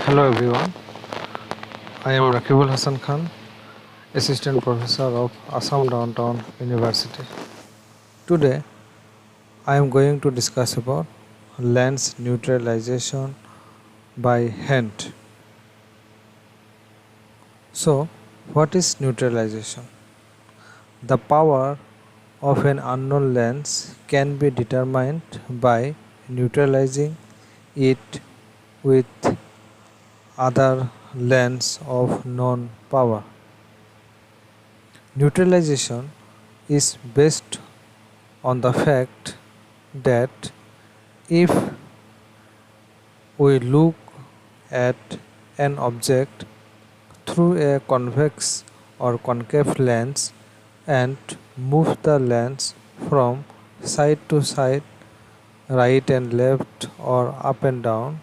Hello everyone, I am Rakibul Hassan Khan, Assistant Professor of Assam Downtown University. Today I am going to discuss about lens neutralization by hand. So, what is neutralization? The power of an unknown lens can be determined by neutralizing it with other lens of known power. Neutralization is based on the fact that if we look at an object through a convex or concave lens and move the lens from side to side, right and left or up and down,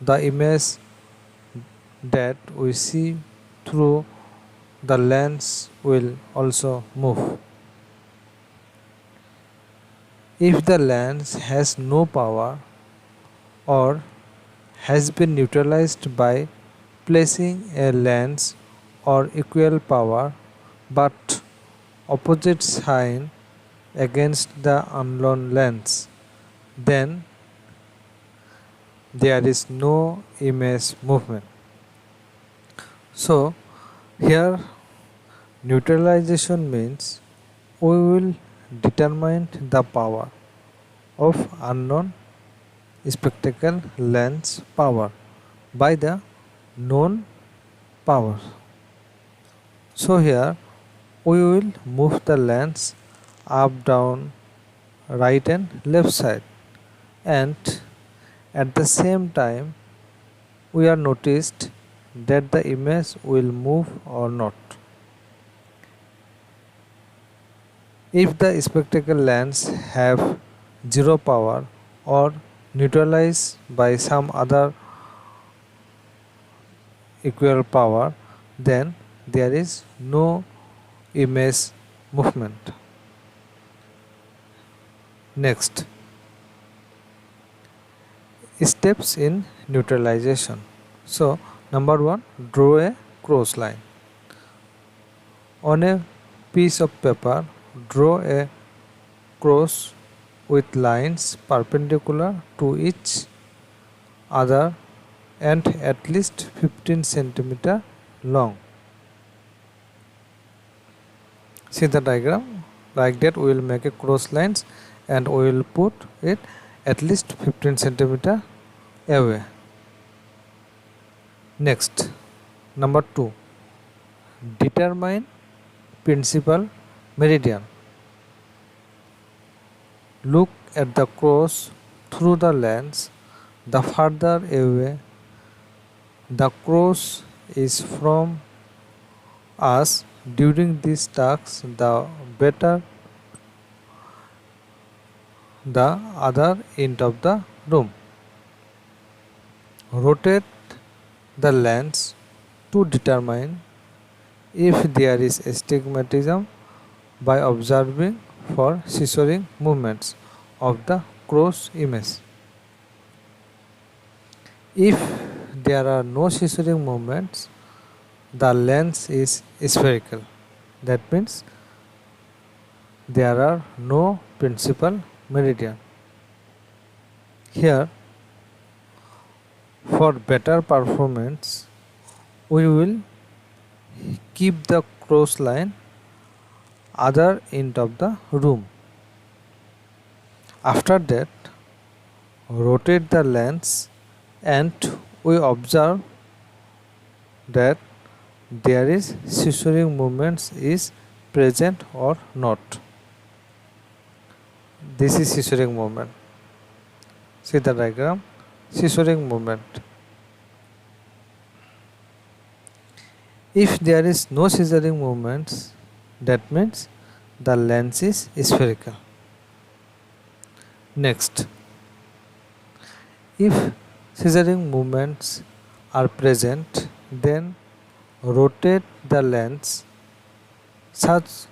the image that we see through the lens will also move. If the lens has no power or has been neutralized by placing a lens or equal power but opposite sign against the unknown lens, then there is no image movement. So here neutralization means we will determine the power of unknown spectacle lens power by the known power. So here we will move the lens up, down, right and left side, and at the same time we are noticed that the image will move or not. If the spectacle lens have zero power or neutralized by some other equal power, then there is no image movement. Next, steps in neutralization. So number 1, draw a cross line. On a piece of paper, draw a cross with lines perpendicular to each other and at least 15 centimeter long. See the diagram, like that we will make a cross lines and we will put it at least 15 centimeter away. Next, number 2, determine principal meridian. Look at the cross through the lens. The farther away the cross is from us during this task, the better the other end of the room. Rotate the lens to determine if there is astigmatism by observing for scissoring movements of the cross image. If there are no scissoring movements, the lens is spherical. That means there are no principal meridian. Here, for better performance, we will keep the cross line other end of the room. After that, rotate the lens and we observe that there is scissoring movements is present or not. This is scissoring movement. See the diagram, scissoring movement. If there is no scissoring movements, that means the lens is spherical. Next, if scissoring movements are present, then rotate the lens such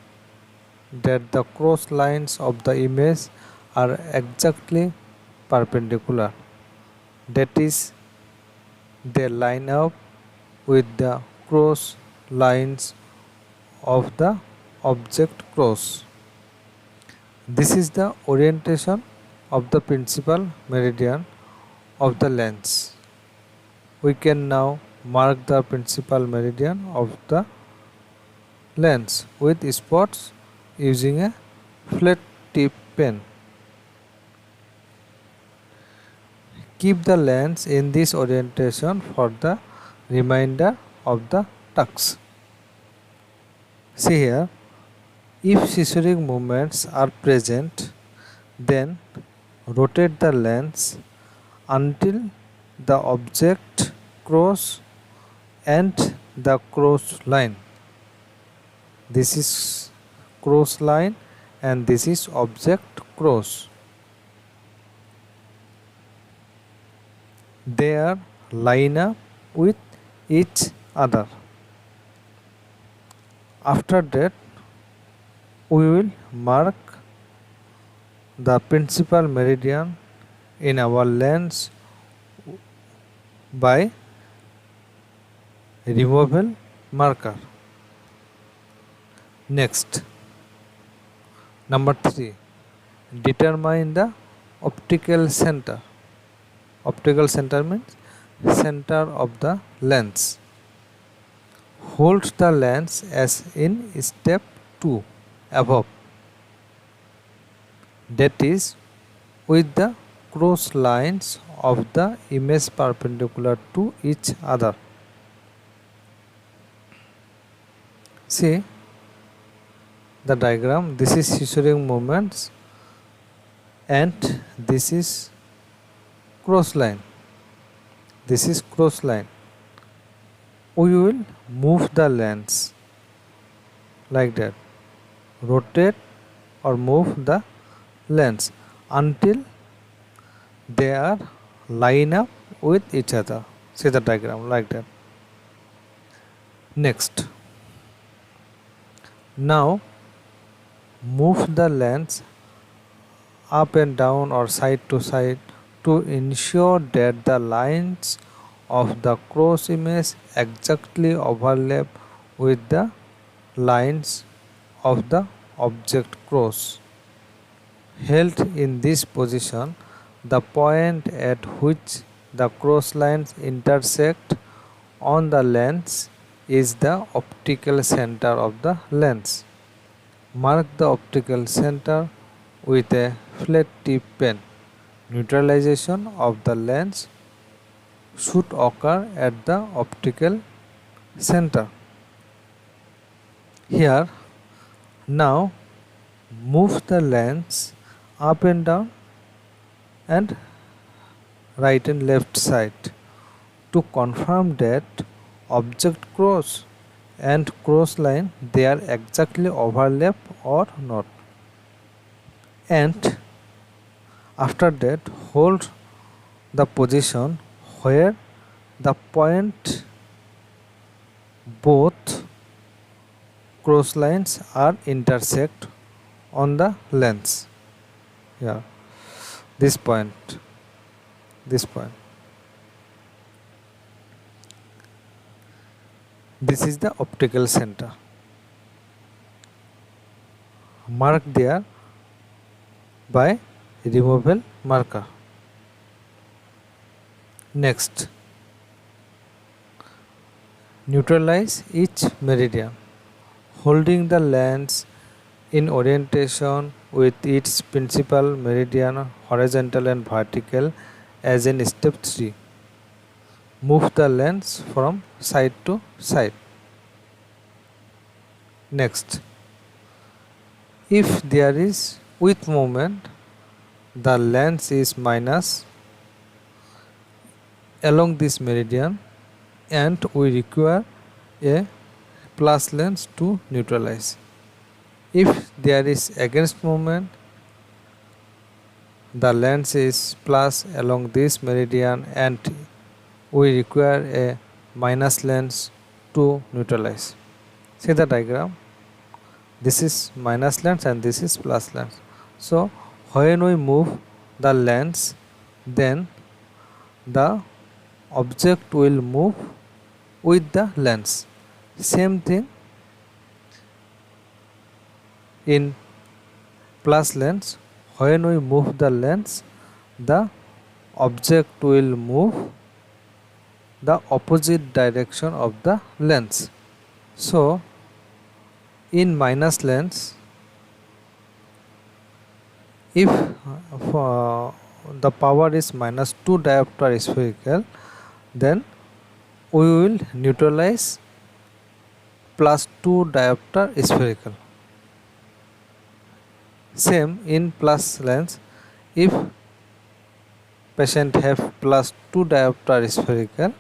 that the cross lines of the image are exactly perpendicular. That is, they line up with the cross lines of the object cross. This is the orientation of the principal meridian of the lens. We can now mark the principal meridian of the lens with spots using a flat tip pen. Keep the lens in this orientation for the remainder of the task. See here, if scissoring movements are present, then rotate the lens until the object cross and the cross line. This is cross line and this is object cross. They are line up with each other. After that, we will mark the principal meridian in our lens by removable marker. Next, number 3, determine the optical center. Optical center means center of the lens. Hold the lens as in step 2 above, that is with the cross lines of the image perpendicular to each other. See the diagram, this is scissoring movements and this is cross line. This is cross line. We will move the lens like that, rotate or move the lens until they are line up with each other. See the diagram like that. Next, now move the lens up and down or side to side to ensure that the lines of the cross image exactly overlap with the lines of the object cross. Held in this position, the point at which the cross lines intersect on the lens is the optical center of the lens. Mark the optical center with a flat tip pen. Neutralization of the lens should occur at the optical center. Here, now move the lens up and down and right and left side to confirm that object cross and cross line they are exactly overlap or not. And after that, hold the position where the point both cross lines are intersect on the lens. Yeah, this point. This is the optical center. Mark there by removable marker. Next, neutralize each meridian, holding the lens in orientation with its principal meridian horizontal and vertical as in step 3. Move the lens from side to side. Next, if there is with movement, the lens is minus along this meridian and we require a plus lens to neutralize. If there is against movement, the lens is plus along this meridian and we require a minus lens to neutralize. See the diagram, this is minus lens and this is plus lens. So when we move the lens, then the object will move with the lens. Same thing in plus lens. When we move the lens, the object will move the opposite direction of the lens. So in minus lens, if the power is minus 2 diopter spherical, then we will neutralize plus 2 diopter spherical. Same in plus lens, if patient have plus 2 diopter spherical,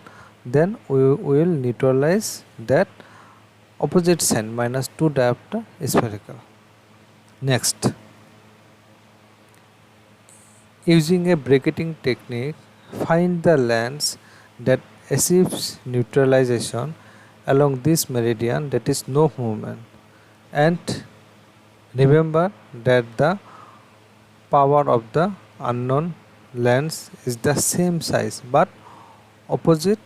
then we will neutralize that opposite sign minus 2 diopter spherical. Next, using a bracketing technique, find the lens that achieves neutralization along this meridian, that is no movement, and remember that the power of the unknown lens is the same size but opposite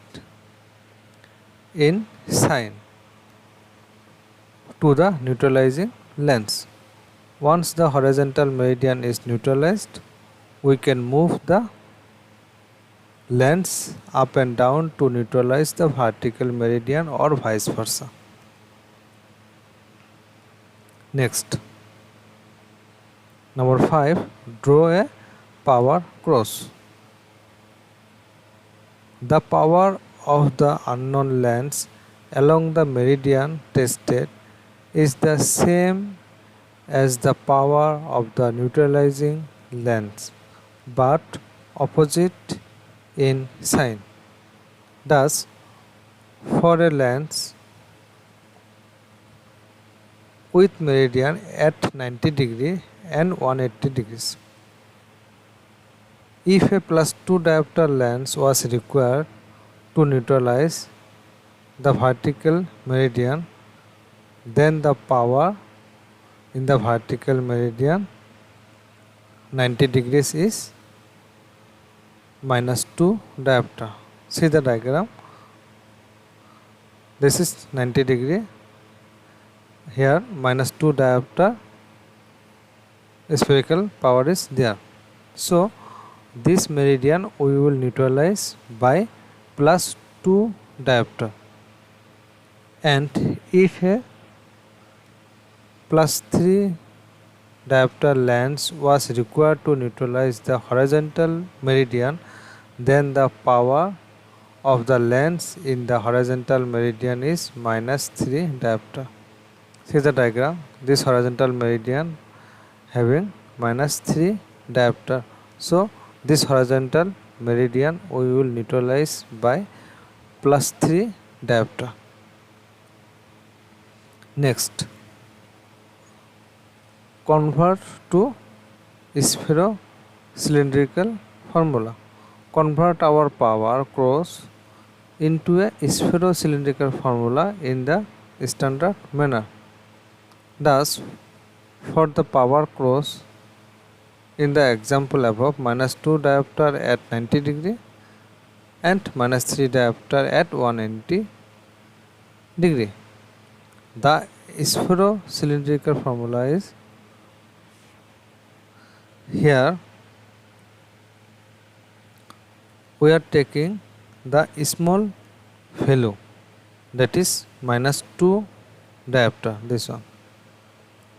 in sign to the neutralizing lens. Once the horizontal meridian is neutralized, we can move the lens up and down to neutralize the vertical meridian or vice versa. Next, number 5, draw a power cross. The power of the unknown lens along the meridian tested is the same as the power of the neutralizing lens but opposite in sign. Thus, for a lens with meridian at 90 degree and 180 degrees, if a plus 2 diopter lens was required to neutralize the vertical meridian, then the power in the vertical meridian 90 degrees is minus 2 diopter. See the diagram. This is 90 degree. Here minus 2 diopter spherical power is there. So this meridian we will neutralize by plus 2 diopter. And if a plus 3 diopter lens was required to neutralize the horizontal meridian, then the power of the lens in the horizontal meridian is minus 3 diopter. See the diagram. This horizontal meridian having minus 3 diopter. So this horizontal meridian we will neutralize by plus 3 diopter. Next, convert to spherocylindrical formula. Convert our power cross into a spherocylindrical formula in the standard manner. Thus, for the power cross in the example above, minus 2 diopter at 90 degree and minus 3 diopter at 180 degree. The spherocylindrical formula is here. We are taking the small value, that is minus 2 diopter, this one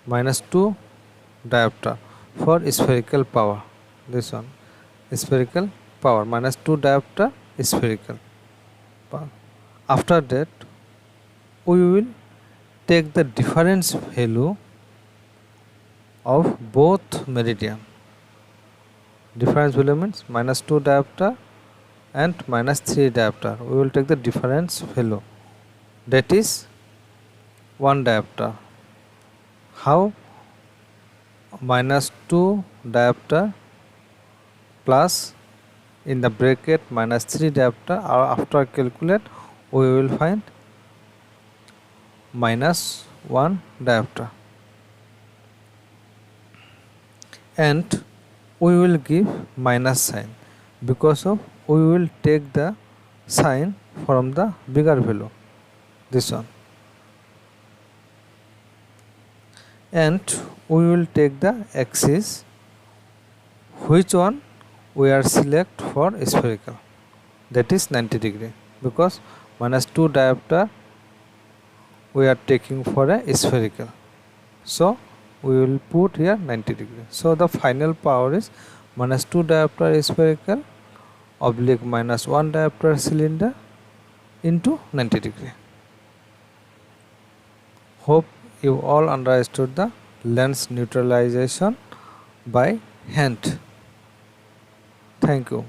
minus 2 diopter for spherical power, this one spherical power minus 2 diopter spherical power. After that we will take the difference value of both meridian. Difference value means minus 2 diopter and minus 3 diopter. We will take the difference value, that is 1 diopter. How? Minus 2 diopter plus in the bracket minus 3 diopter, or after calculate we will find minus 1 diopter, and we will give minus sign because of we will take the sign from the bigger value, this one, and we will take the axis which one we are select for spherical, that is 90 degree, because -2 diopter we are taking for a spherical, so we will put here 90 degree. So the final power is -2 diopter spherical oblique -1 diopter cylinder into 90 degree. Hope you all understood the lens neutralization by hand. Thank you.